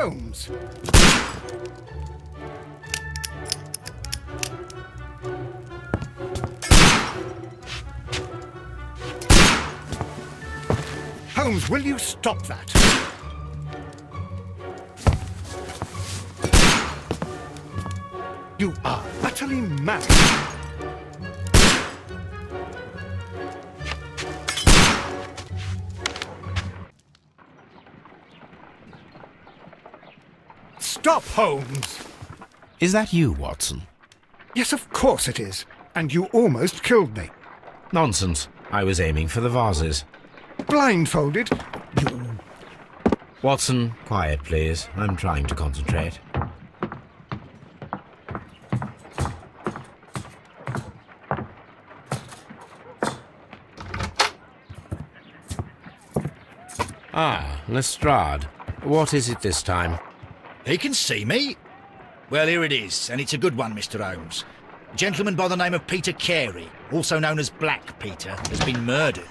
Holmes! Holmes, will you stop that? You are utterly mad. Stop, Holmes! Is that you, Watson? Yes, of course it is. And you almost killed me. Nonsense. I was aiming for the vases. Blindfolded? You... Watson, quiet, please. I'm trying to concentrate. Ah, Lestrade. What is it this time? He can see me. Well, here it is, and it's a good one, Mr. Holmes. A gentleman by the name of Peter Carey, also known as Black Peter, has been murdered.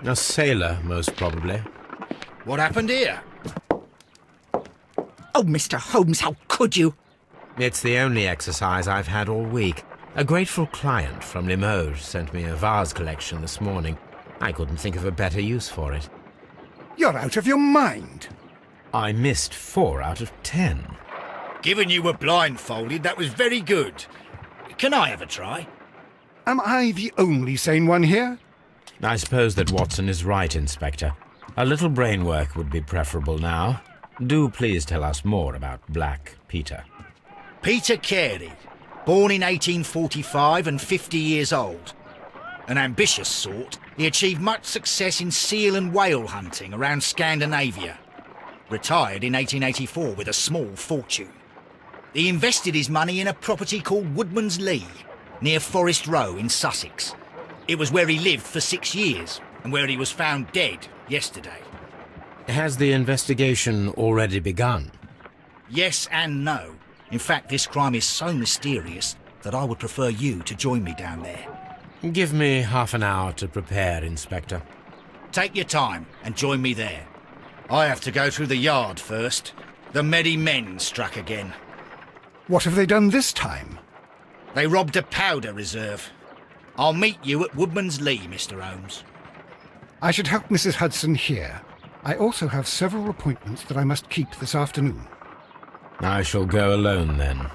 A sailor, most probably. What happened here? Oh, Mr. Holmes, how could you? It's the only exercise I've had all week. A grateful client from Limoges sent me a vase collection this morning. I couldn't think of a better use for it. You're out of your mind. I missed 4 out of 10. Given you were blindfolded, that was very good. Can I have a try? Am I the only sane one here? I suppose that Watson is right, Inspector. A little brain work would be preferable now. Do please tell us more about Black Peter. Peter Carey, born in 1845 and 50 years old. An ambitious sort, he achieved much success in seal and whale hunting around Scandinavia. Retired in 1884 with a small fortune. He invested his money in a property called Woodman's Lee, near Forest Row in Sussex. It was where he lived for 6 years, and where he was found dead yesterday. Has the investigation already begun? Yes and no. In fact, this crime is so mysterious that I would prefer you to join me down there. Give me half an hour to prepare, Inspector. Take your time and join me there. I have to go through the yard first. The Medi Men struck again. What have they done this time? They robbed a powder reserve. I'll meet you at Woodman's Lee, Mr. Holmes. I should help Mrs. Hudson here. I also have several appointments that I must keep this afternoon. I shall go alone, then.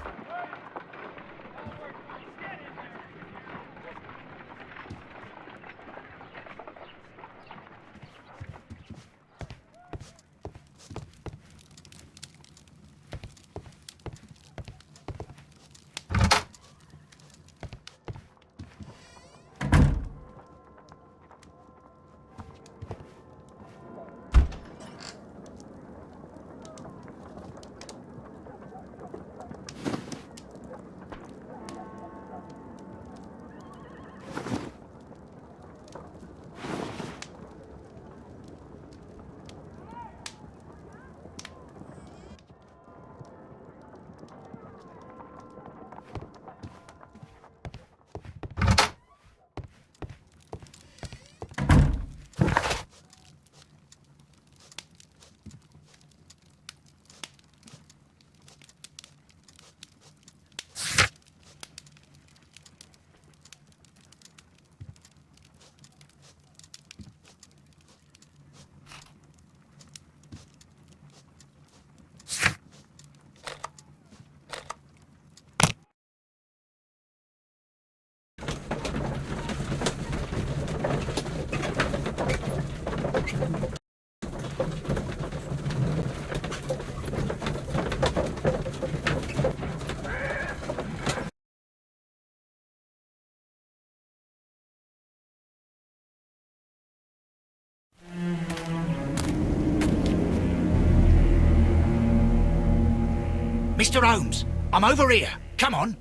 Mr. Holmes, I'm over here. Come on.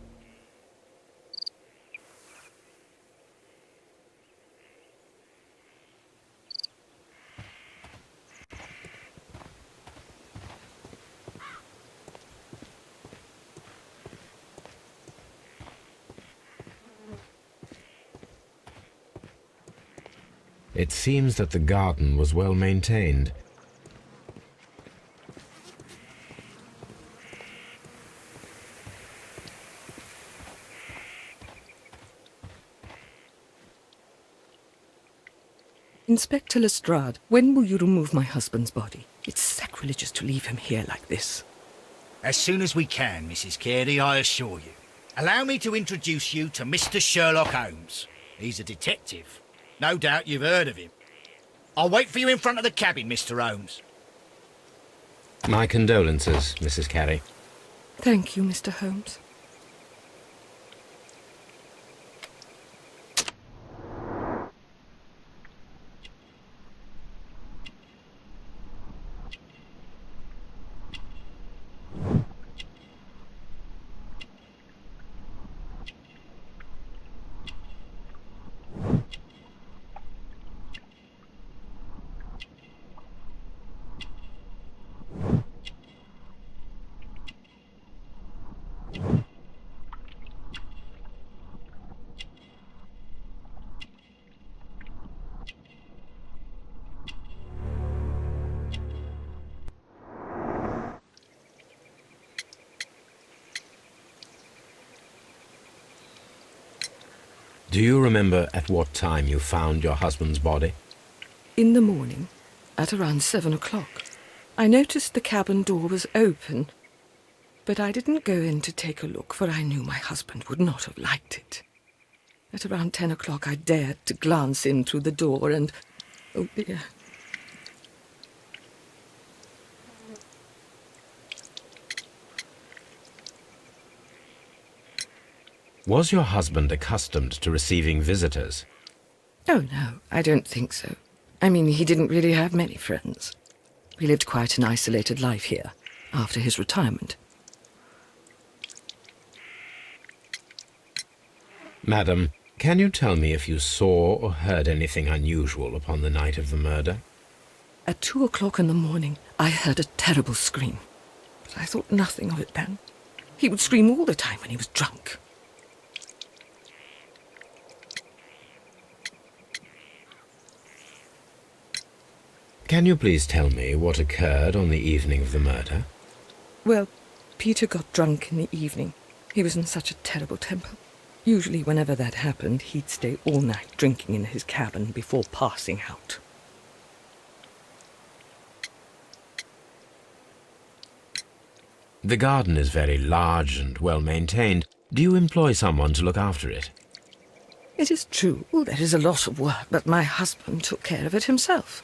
It seems that the garden was well maintained. Inspector Lestrade, when will you remove my husband's body? It's sacrilegious to leave him here like this. As soon as we can, Mrs. Carey, I assure you. Allow me to introduce you to Mr. Sherlock Holmes. He's a detective. No doubt you've heard of him. I'll wait for you in front of the cabin, Mr. Holmes. My condolences, Mrs. Carey. Thank you, Mr. Holmes. Do you remember at what time you found your husband's body? In the morning, at around 7 o'clock. I noticed the cabin door was open, but I didn't go in to take a look, for I knew my husband would not have liked it. At around 10 o'clock I dared to glance in through the door and... oh dear. Was your husband accustomed to receiving visitors? Oh no, I don't think so. I mean, he didn't really have many friends. He lived quite an isolated life here, after his retirement. Madam, can you tell me if you saw or heard anything unusual upon the night of the murder? At 2 o'clock in the morning, I heard a terrible scream. But I thought nothing of it then. He would scream all the time when he was drunk. Can you please tell me what occurred on the evening of the murder? Well, Peter got drunk in the evening. He was in such a terrible temper. Usually whenever that happened, he'd stay all night drinking in his cabin before passing out. The garden is very large and well maintained. Do you employ someone to look after it? It is true, there is a lot of work, but my husband took care of it himself.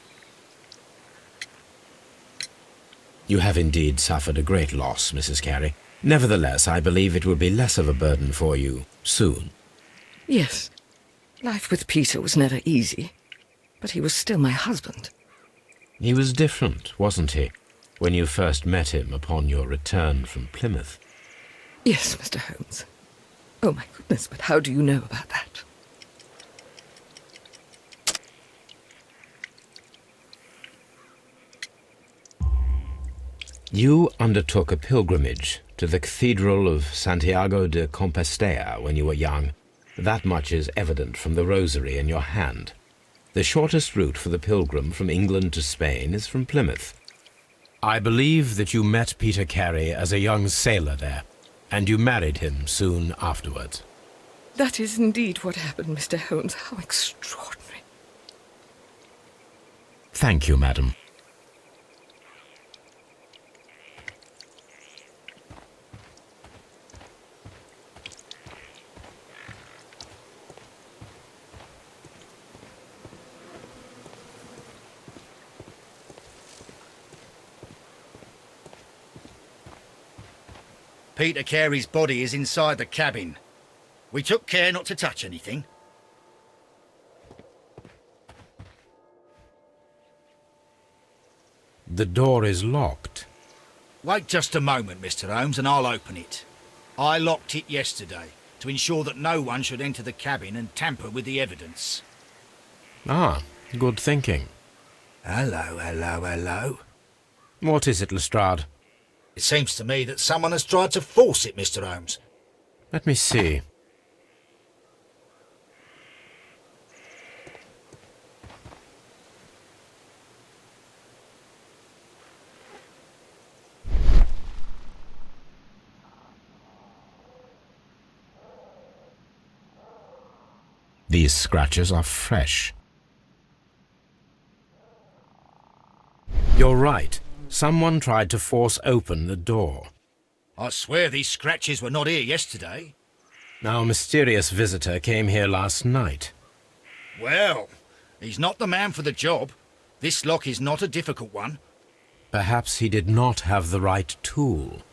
You have indeed suffered a great loss, Mrs. Carey. Nevertheless, I believe it will be less of a burden for you soon. Yes, life with Peter was never easy, but he was still my husband. He was different, wasn't he, when you first met him upon your return from Plymouth? Yes, Mr. Holmes. Oh my goodness, but how do you know about that? You undertook a pilgrimage to the Cathedral of Santiago de Compostela when you were young. That much is evident from the rosary in your hand. The shortest route for the pilgrim from England to Spain is from Plymouth. I believe that you met Peter Carey as a young sailor there, and you married him soon afterwards. That is indeed what happened, Mr. Holmes. How extraordinary. Thank you, madam. Peter Carey's body is inside the cabin. We took care not to touch anything. The door is locked. Wait just a moment, Mr. Holmes, and I'll open it. I locked it yesterday to ensure that no one should enter the cabin and tamper with the evidence. Ah, good thinking. Hello, hello, hello. What is it, Lestrade? It seems to me that someone has tried to force it, Mr. Holmes. Let me see. These scratches are fresh. You're right. Someone tried to force open the door. I swear these scratches were not here yesterday. Our mysterious visitor came here last night. Well, he's not the man for the job. This lock is not a difficult one. Perhaps he did not have the right tool.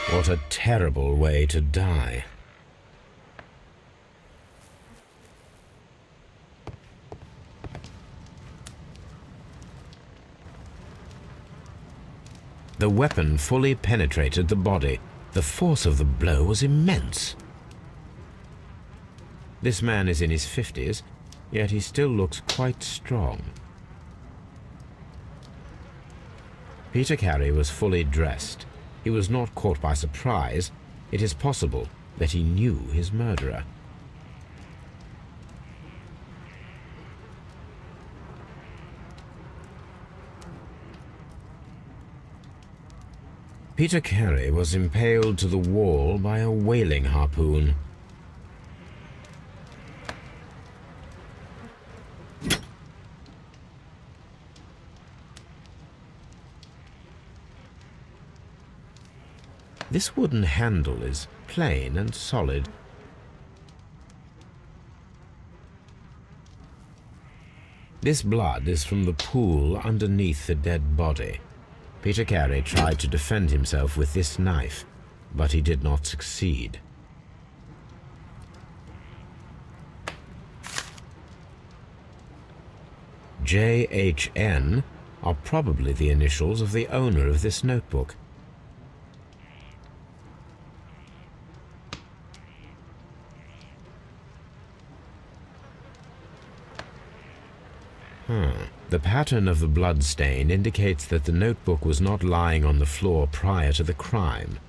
What a terrible way to die. The weapon fully penetrated the body. The force of the blow was immense. This man is in his 50s, yet he still looks quite strong. Peter Carey was fully dressed. He was not caught by surprise. It is possible that he knew his murderer. Peter Carey was impaled to the wall by a whaling harpoon. This wooden handle is plain and solid. This blood is from the pool underneath the dead body. Peter Carey tried to defend himself with this knife, but he did not succeed. J.H.N. are probably the initials of the owner of this notebook. The pattern of the blood stain indicates that the notebook was not lying on the floor prior to the crime,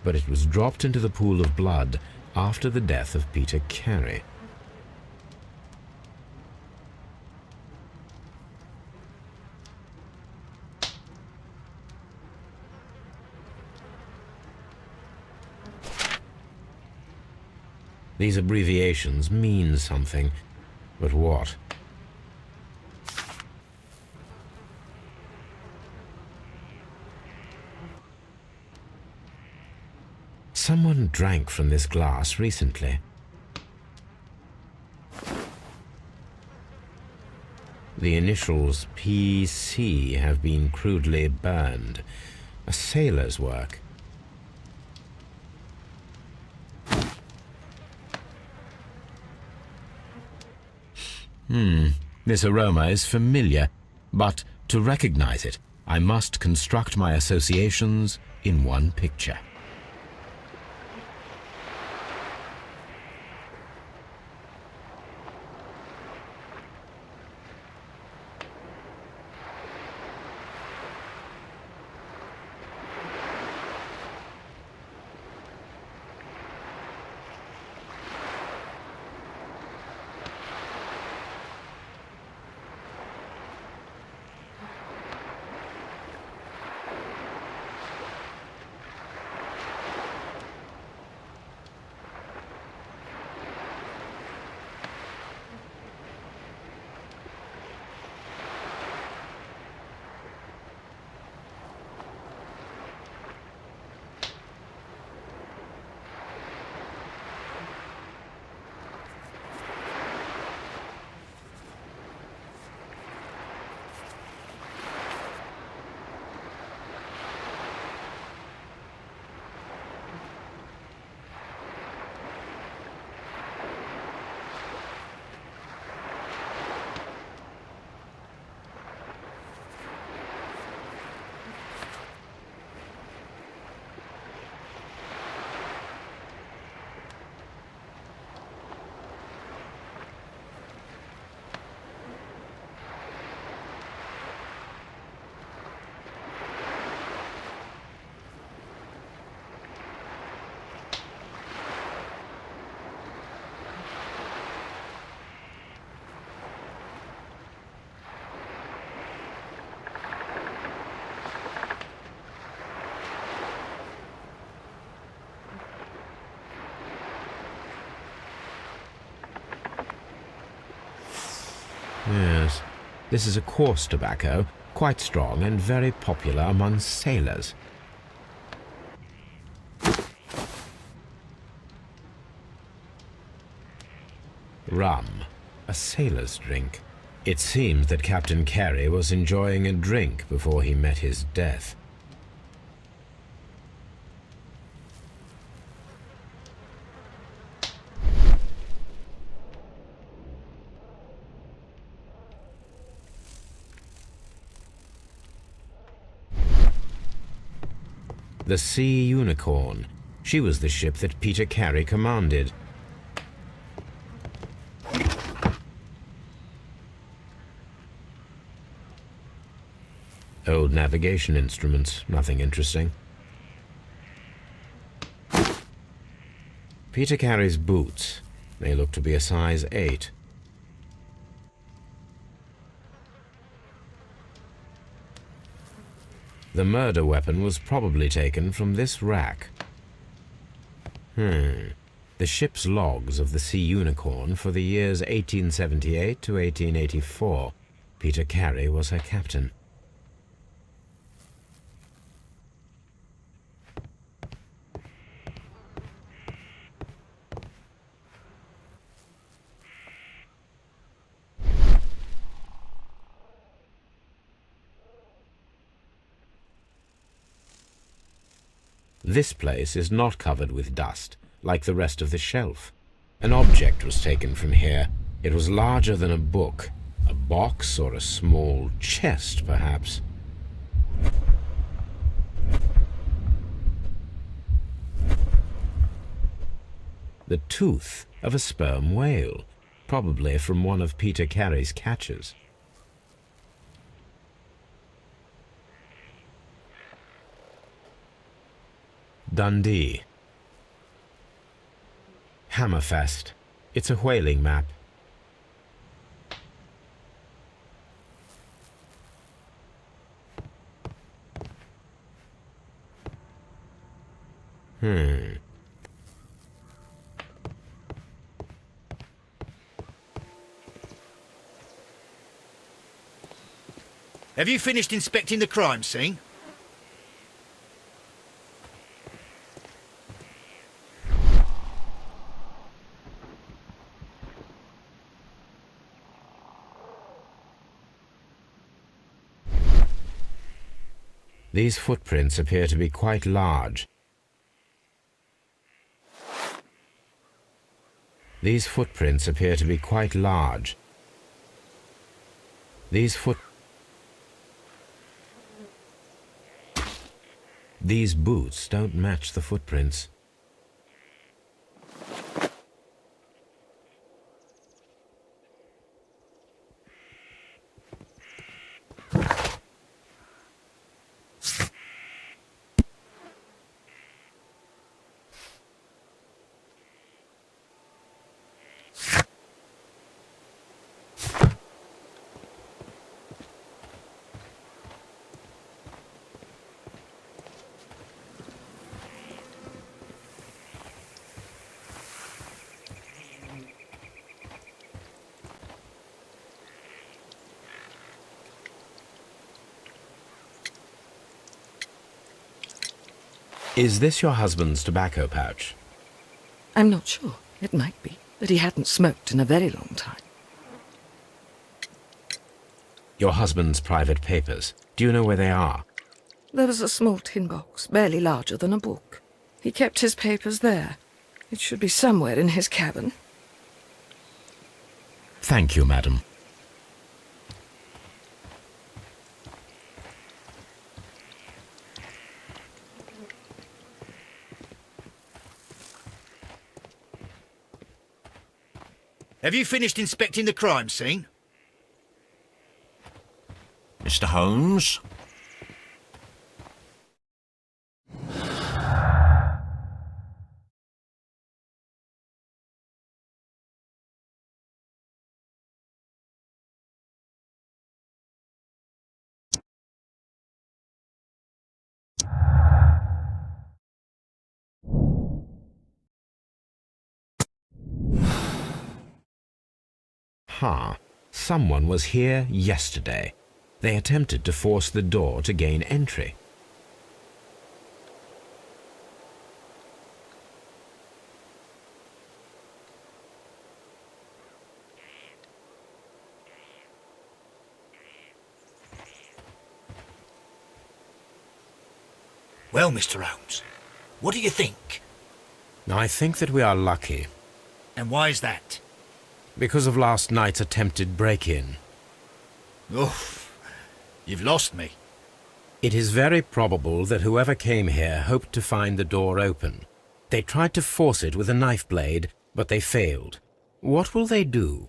but it was dropped into the pool of blood after the death of Peter Carey. These abbreviations mean something, but what? Someone drank from this glass recently. The initials P.C. have been crudely burned. A sailor's work. This aroma is familiar, but to recognize it, I must construct my associations in one picture. Yes, this is a coarse tobacco, quite strong and very popular among sailors. Rum, a sailor's drink. It seems that Captain Carey was enjoying a drink before he met his death. The Sea Unicorn. She was the ship that Peter Carey commanded. Old navigation instruments, nothing interesting. Peter Carey's boots. They look to be a size 8. The murder weapon was probably taken from this rack. The ship's logs of the Sea Unicorn for the years 1878 to 1884. Peter Carey was her captain. This place is not covered with dust, like the rest of the shelf. An object was taken from here. It was larger than a book, a box or a small chest, perhaps. The tooth of a sperm whale, probably from one of Peter Carey's catches. Dundee. Hammerfest. It's a whaling map. Have you finished inspecting the crime scene? These footprints appear to be quite large. These footprints appear to be quite large. These boots don't match the footprints. Is this your husband's tobacco pouch? I'm not sure. It might be, but he hadn't smoked in a very long time. Your husband's private papers. Do you know where they are? There was a small tin box, barely larger than a book. He kept his papers there. It should be somewhere in his cabin. Thank you, madam. Have you finished inspecting the crime scene? Mr. Holmes? Huh. Someone was here yesterday. They attempted to force the door to gain entry. Well, Mr. Holmes, what do you think? I think that we are lucky, And why is that? because of last night's attempted break-in. Oof, you've lost me. It is very probable that whoever came here hoped to find the door open. They tried to force it with a knife blade, but they failed. What will they do?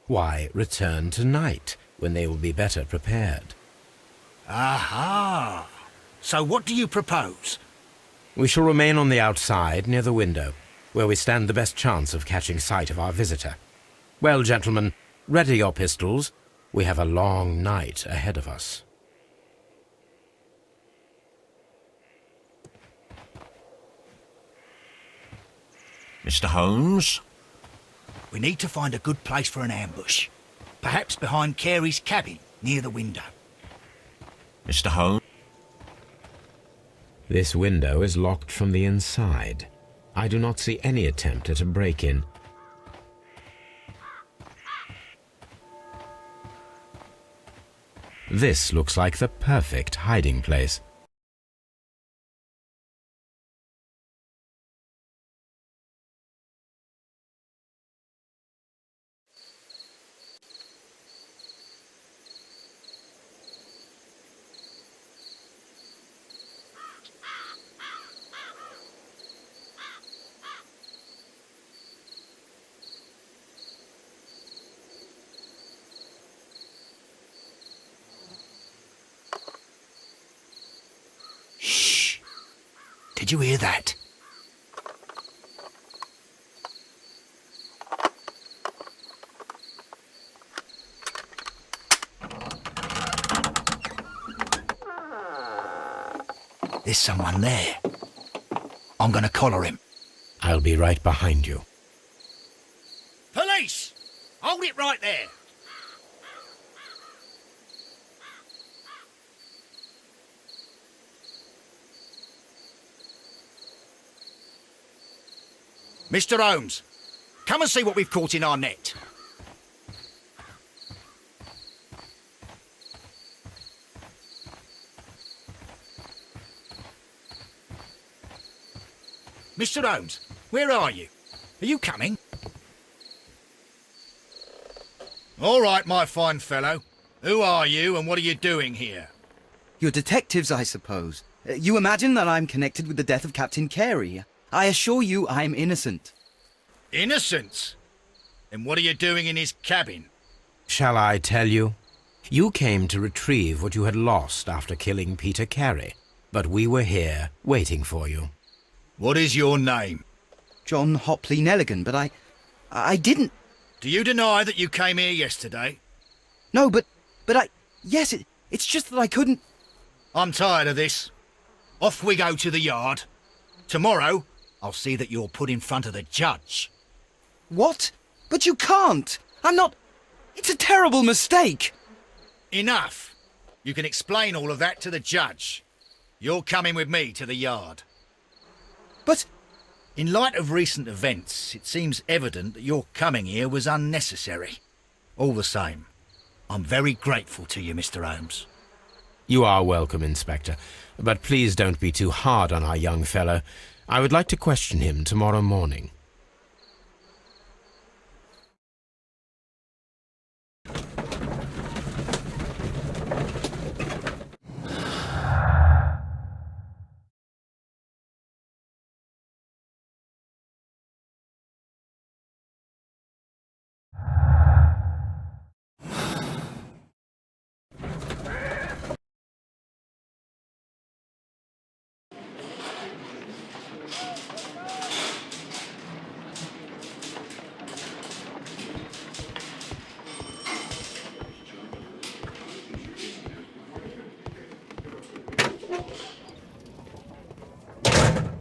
Why, return tonight, when they will be better prepared. Aha! So what do you propose? We shall remain on the outside, near the window, where we stand the best chance of catching sight of our visitor. Well, gentlemen, ready your pistols. We have a long night ahead of us. Mr. Holmes? We need to find a good place for an ambush. Perhaps behind Carey's cabin, near the window. Mr. Holmes? This window is locked from the inside. I do not see any attempt at a break-in. This looks like the perfect hiding place. Shh! Did you hear that? There's someone there. I'm gonna collar him. I'll be right behind you. Police! Hold it right there! Mr. Holmes, come and see what we've caught in our net. Mr. Holmes, where are you? Are you coming? All right, my fine fellow. Who are you and what are you doing here? You're detectives, I suppose. You imagine that I'm connected with the death of Captain Carey. I assure you I'm innocent. Innocent? And what are you doing in his cabin? Shall I tell you? You came to retrieve what you had lost after killing Peter Carey, but we were here waiting for you. What is your name? John Hopley Nelligan, but I didn't... Do you deny that you came here yesterday? No, but yes, it's just that I couldn't... I'm tired of this. Off we go to the yard. Tomorrow, I'll see that you're put in front of the judge. What? But you can't! I'm not... It's a terrible mistake! Enough. You can explain all of that to the judge. You're coming with me to the yard. But... In light of recent events, it seems evident that your coming here was unnecessary. All the same, I'm very grateful to you, Mr. Holmes. You are welcome, Inspector, but please don't be too hard on our young fellow. I would like to question him tomorrow morning.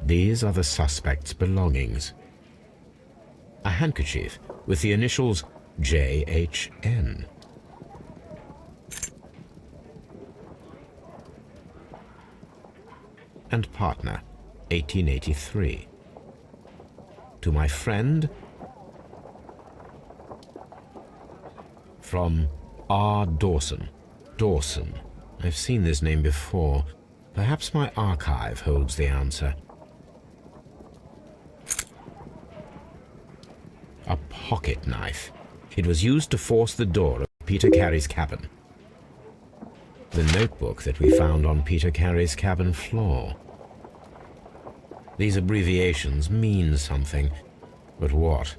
These are the suspect's belongings. A handkerchief with the initials JHN. and partner, 1883. To my friend, from R. Dawson. Dawson. I've seen this name before. Perhaps my archive holds the answer. A pocket knife. It was used to force the door of Peter Carey's cabin. The notebook that we found on Peter Carey's cabin floor. These abbreviations mean something, but what?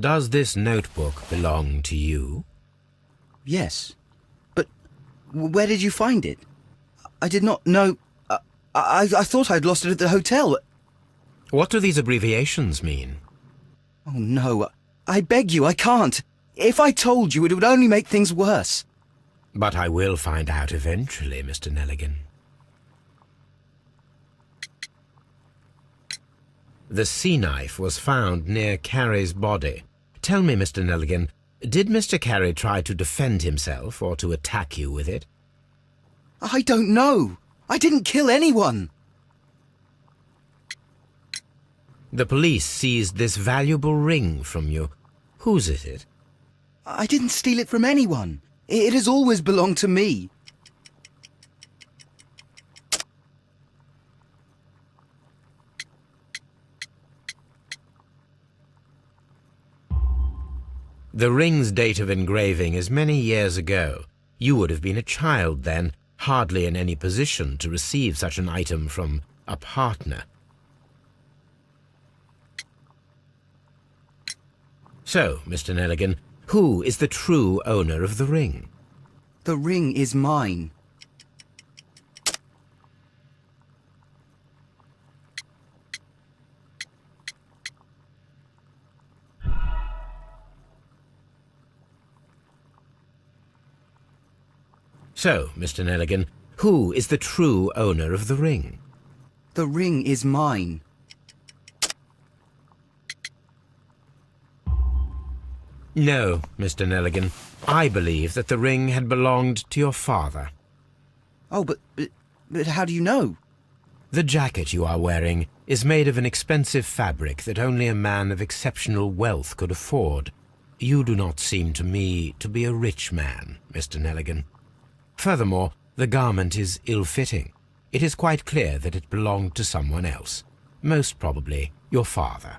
Does this notebook belong to you? Yes. But where did you find it? I did not know... I thought I'd lost it at the hotel. What do these abbreviations mean? Oh, no. I beg you, I can't. If I told you, it would only make things worse. But I will find out eventually, Mr. Nelligan. The sea knife was found near Carey's body. Tell me, Mr. Nelligan, did Mr. Carey try to defend himself or to attack you with it? I don't know. I didn't kill anyone. The police seized this valuable ring from you. Whose is it? I didn't steal it from anyone. It has always belonged to me. The ring's date of engraving is many years ago. You would have been a child then, hardly in any position to receive such an item from a partner. So, Mr. Nelligan, who is the true owner of the ring? The ring is mine. So, Mr. Nelligan, who is the true owner of the ring? The ring is mine. No, Mr. Nelligan. I believe that the ring had belonged to your father. Oh, but how do you know? The jacket you are wearing is made of an expensive fabric that only a man of exceptional wealth could afford. You do not seem to me to be a rich man, Mr. Nelligan. Furthermore, the garment is ill-fitting. It is quite clear that it belonged to someone else, most probably your father.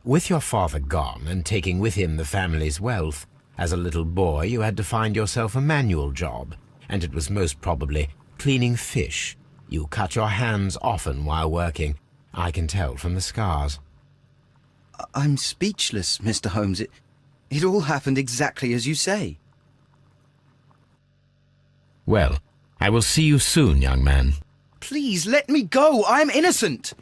With your father gone and taking with him the family's wealth, as a little boy you had to find yourself a manual job, and it was most probably cleaning fish. You cut your hands often while working. I can tell from the scars. I'm speechless, Mr. Holmes. It all happened exactly as you say. Well, I will see you soon, young man. Please, let me go. I'm innocent.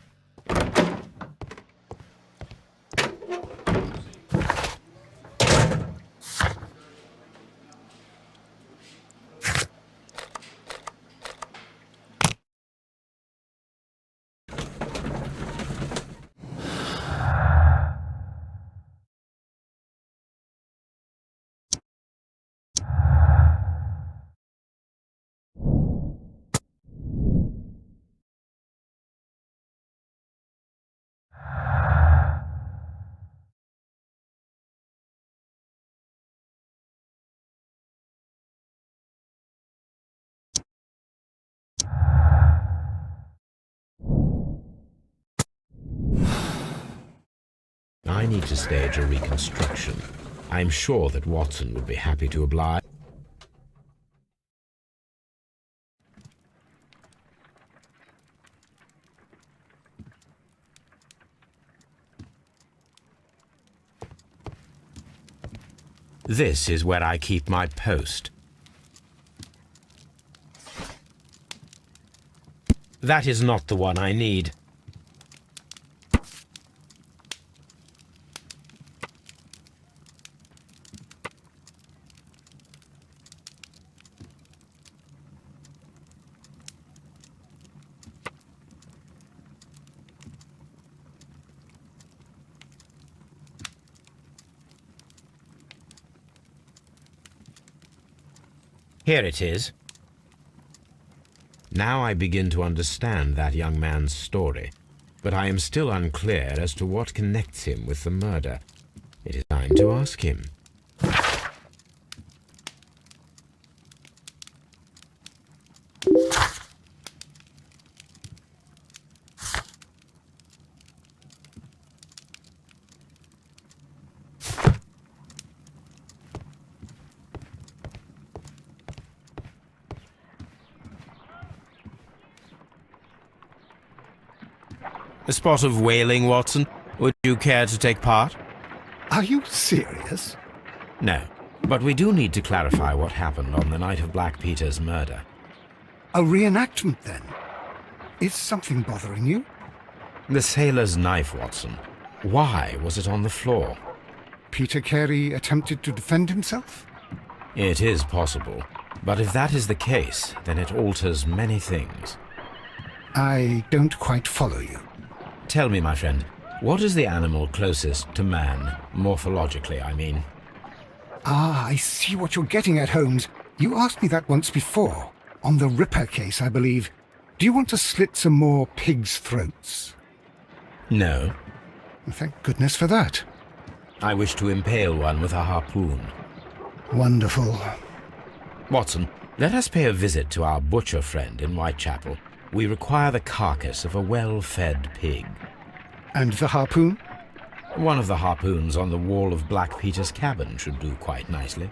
I need to stage a reconstruction. I'm sure that Watson would be happy to oblige. This is where I keep my post. That is not the one I need. Here it is. Now I begin to understand that young man's story, but I am still unclear as to what connects him with the murder. It is time to ask him. A spot of whaling, Watson? Would you care to take part? Are you serious? No, but we do need to clarify what happened on the night of Black Peter's murder. A reenactment, then? Is something bothering you? The sailor's knife, Watson. Why was it on the floor? Peter Carey attempted to defend himself? It is possible, but if that is the case, then it alters many things. I don't quite follow you. Tell me, my friend, what is the animal closest to man, morphologically, I mean? Ah, I see what you're getting at, Holmes. You asked me that once before. On the Ripper case, I believe. Do you want to slit some more pigs' throats? No. Thank goodness for that. I wish to impale one with a harpoon. Wonderful. Watson, let us pay a visit to our butcher friend in Whitechapel. We require the carcass of a well-fed pig. And the harpoon? One of the harpoons on the wall of Black Peter's cabin should do quite nicely.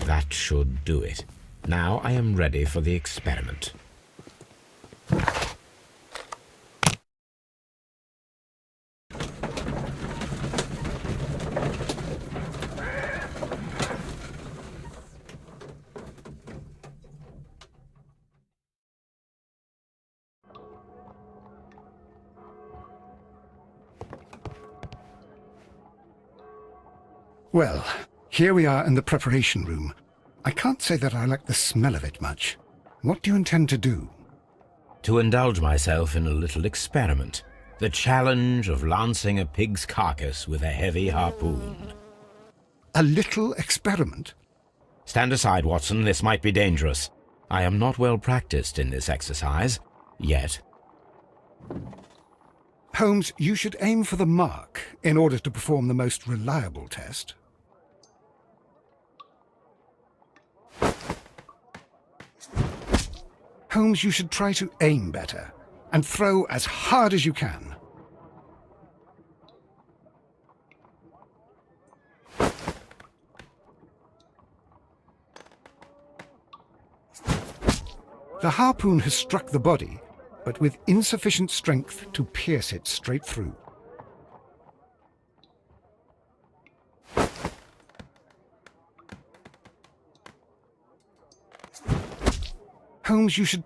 That should do it. Now I am ready for the experiment. Well, here we are in the preparation room. I can't say that I like the smell of it much. What do you intend to do? To indulge myself in a little experiment. The challenge of lancing a pig's carcass with a heavy harpoon. A little experiment? Stand aside, Watson. This might be dangerous. I am not well practiced in this exercise. Yet. Holmes, you should aim for the mark in order to perform the most reliable test. Holmes, you should try to aim better and throw as hard as you can. The harpoon has struck the body, but with insufficient strength to pierce it straight through. Holmes, you should...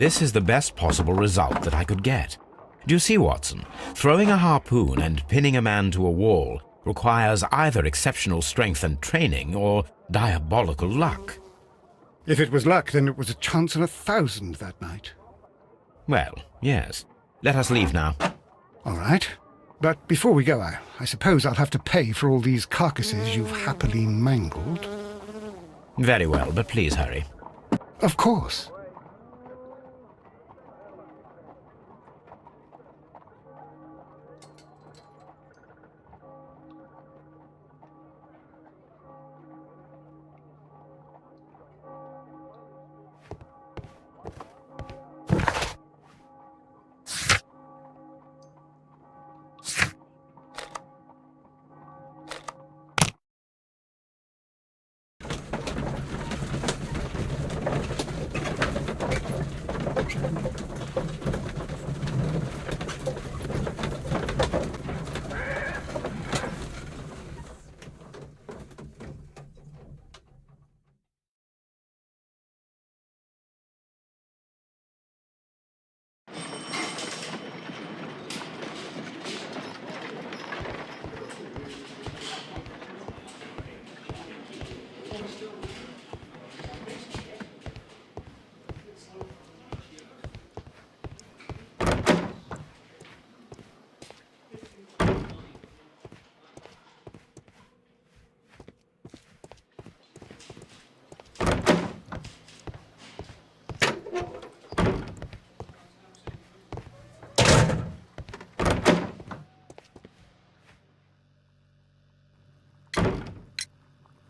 This is the best possible result that I could get. Do you see, Watson? Throwing a harpoon and pinning a man to a wall requires either exceptional strength and training or diabolical luck. If it was luck, then it was a chance in 1,000 that night. Well, yes. Let us leave now. All right. But before we go, I suppose I'll have to pay for all these carcasses you've happily mangled. Very well, but please hurry. Of course.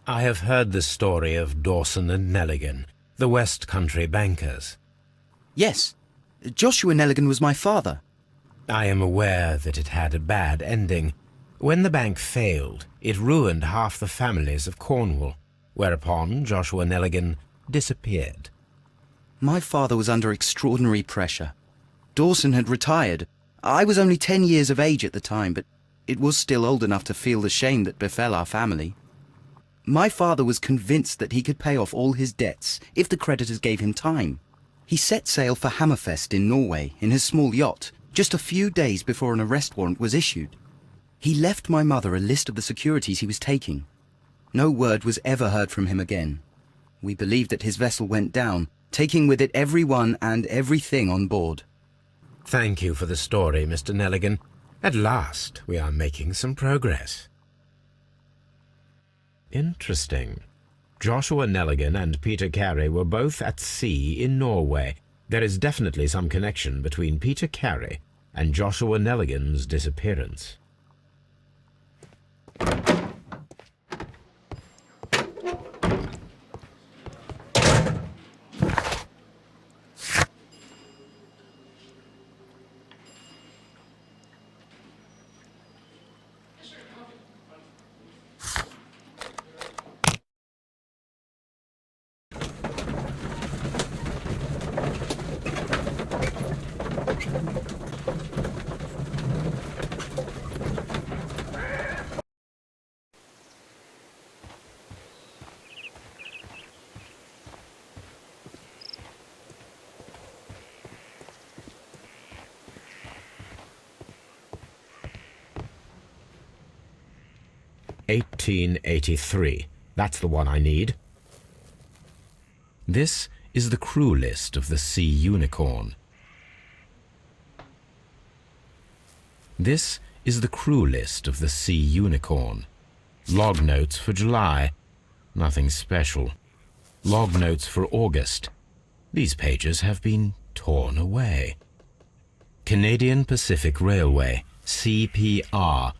I have heard the story of Dawson and Nelligan, the West Country bankers. Yes. Joshua Nelligan was my father. I am aware that it had a bad ending. When the bank failed, it ruined half the families of Cornwall, whereupon Joshua Nelligan disappeared. My father was under extraordinary pressure. Dawson had retired. I was only 10 years of age at the time, but it was still old enough to feel the shame that befell our family. My father was convinced that he could pay off all his debts if the creditors gave him time. He set sail for Hammerfest in Norway in his small yacht just a few days before an arrest warrant was issued. He left my mother a list of the securities he was taking. No word was ever heard from him again. We believe that his vessel went down, taking with it everyone and everything on board. Thank you for the story, Mr. Nelligan. At last, we are making some progress. Interesting. Joshua Nelligan and Peter Carey were both at sea in Norway. There is definitely some connection between Peter Carey and Joshua Nelligan's disappearance. "1883. That's the one I need. This is the crew list of the Sea Unicorn. This is the crew list of the Sea Unicorn. Log notes for July. Nothing special. Log notes for August. These pages have been torn away. Canadian Pacific Railway, CPR.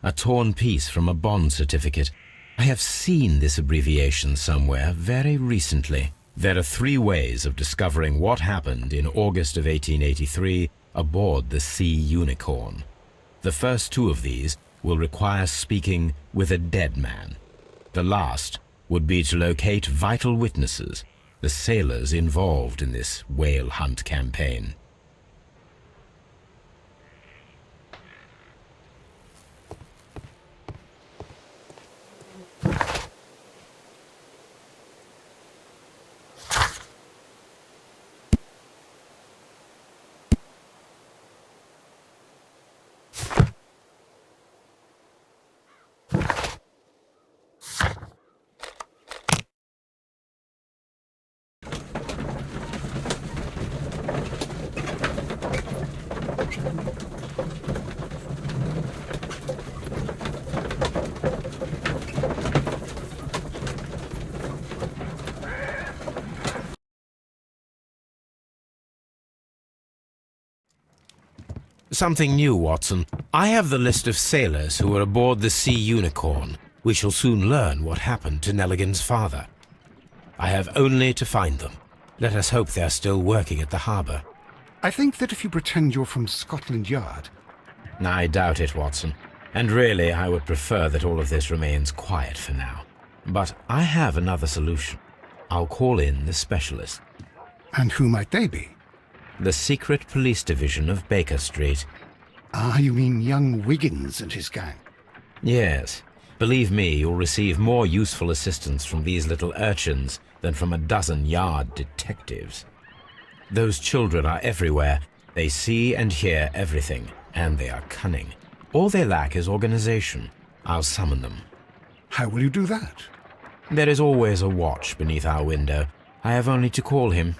A torn piece from a bond certificate. I have seen this abbreviation somewhere very recently. There are 3 ways of discovering what happened in August of 1883 aboard the Sea Unicorn. The first 2 of these will require speaking with a dead man. The last would be to locate vital witnesses, the sailors involved in this whale hunt campaign. Something new, Watson. I have the list of sailors who were aboard the Sea Unicorn. We shall soon learn what happened to Nelligan's father. I have only to find them. Let us hope they are still working at the harbour. I think that if you pretend you're from Scotland Yard... I doubt it, Watson. And really, I would prefer that all of this remains quiet for now. But I have another solution. I'll call in the specialist. And who might they be? The secret police division of Baker Street. Ah, you mean young Wiggins and his gang? Yes. Believe me, you'll receive more useful assistance from these little urchins than from a dozen yard detectives. Those children are everywhere. They see and hear everything, and they are cunning. All they lack is organization. I'll summon them. How will you do that? There is always a watch beneath our window. I have only to call him.